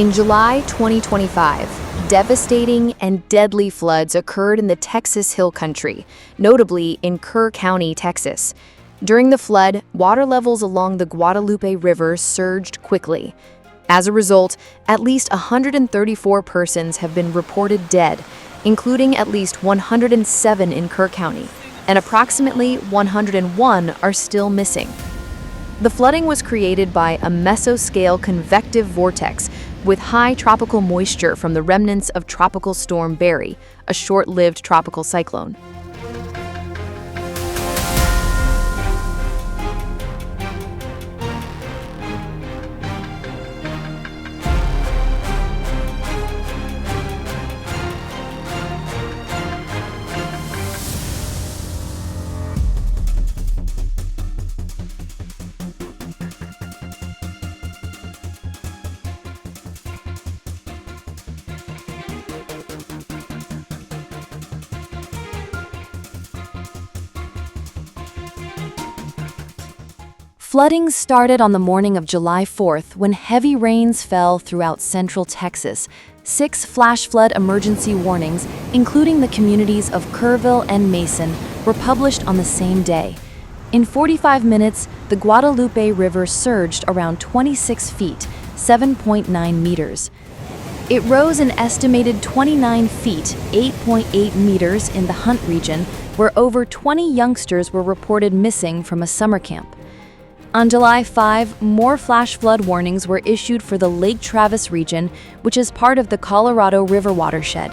In July 2025, devastating and deadly floods occurred in the Texas Hill Country, notably in Kerr County, Texas. During the flood, water levels along the Guadalupe River surged quickly. As a result, at least 134 persons have been reported dead, including at least 107 in Kerr County, and approximately 101 are still missing. The flooding was created by a mesoscale convective vortex with high tropical moisture from the remnants of Tropical Storm Barry, a short-lived tropical cyclone. Flooding started on the morning of July 4th when heavy rains fell throughout central Texas. 6 flash flood emergency warnings, including the communities of Kerrville and Mason, were published on the same day. In 45 minutes, the Guadalupe River surged around 26 feet, 7.9 meters. It rose an estimated 29 feet, 8.8 meters in the Hunt region, where over 20 youngsters were reported missing from a summer camp. On July 5, more flash flood warnings were issued for the Lake Travis region, which is part of the Colorado River watershed.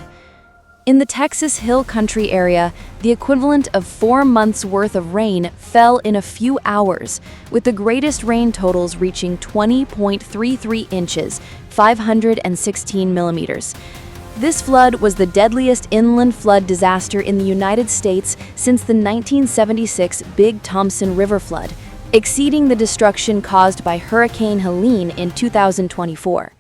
In the Texas Hill Country area, the equivalent of 4 months' worth of rain fell in a few hours, with the greatest rain totals reaching 20.33 inches, 516 millimeters. This flood was the deadliest inland flood disaster in the United States since the 1976 Big Thompson River flood, exceeding the destruction caused by Hurricane Helene in 2024.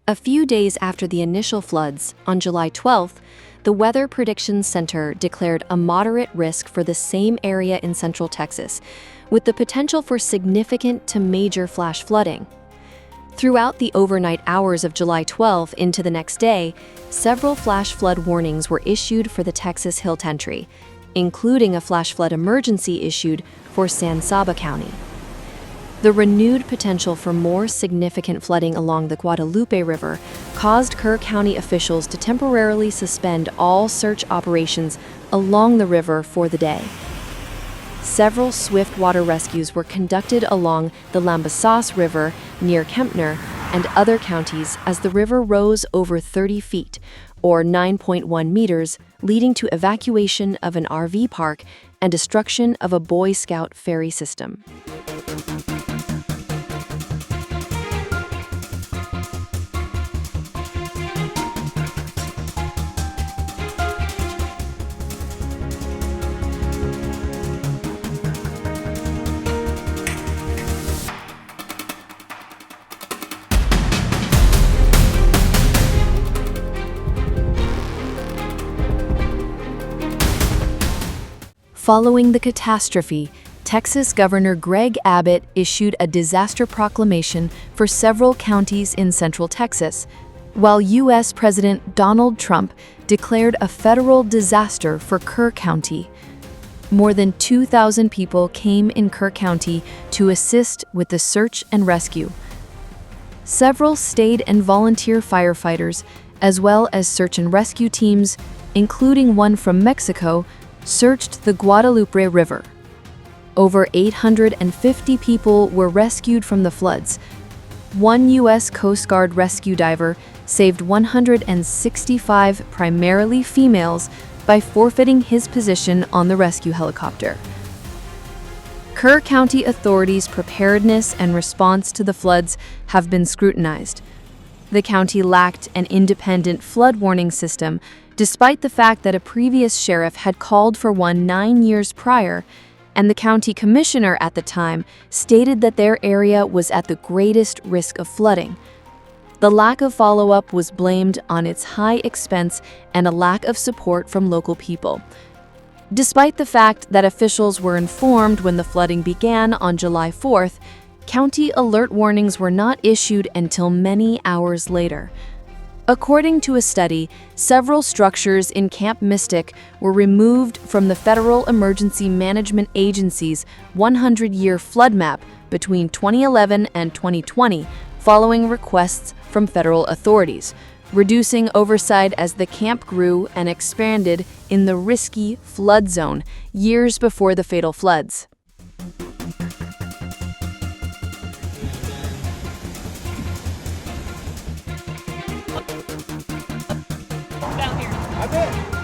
A few days after the initial floods, on July 12th, the Weather Prediction Center declared a moderate risk for the same area in central Texas, with the potential for significant to major flash flooding. Throughout the overnight hours of July 12 into the next day, several flash flood warnings were issued for the Texas Hill Country, including a flash flood emergency issued for Saba County. The renewed potential for more significant flooding along the Guadalupe River caused Kerr County officials to temporarily suspend all search operations along the river for the day. Several swift water rescues were conducted along the Lampasas River near Kempner and other counties as the river rose over 30 feet, or 9.1 meters, leading to evacuation of an RV park and destruction of a Boy Scout ferry system. Following the catastrophe, Texas Governor Greg Abbott issued a disaster proclamation for several counties in central Texas, while U.S. President Donald Trump declared a federal disaster for Kerr County. More than 2,000 people came in Kerr County to assist with the search and rescue. Several state and volunteer firefighters, as well as search and rescue teams, including one from Mexico, searched the Guadalupe River. Over 850 people were rescued from the floods. One U.S. Coast Guard rescue diver saved 165 primarily females by forfeiting his position on the rescue helicopter. Kerr County authorities' preparedness and response to the floods have been scrutinized. The county lacked an independent flood warning system, despite the fact that a previous sheriff had called for one 9 years prior, and the county commissioner at the time stated that their area was at the greatest risk of flooding. The lack of follow-up was blamed on its high expense and a lack of support from local people. Despite the fact that officials were informed when the flooding began on July 4th, county alert warnings were not issued until many hours later. According to a study, several structures in Camp Mystic were removed from the Federal Emergency Management Agency's 100-year flood map between 2011 and 2020, following requests from federal authorities, reducing oversight as the camp grew and expanded in the risky flood zone years before the fatal floods. Down here.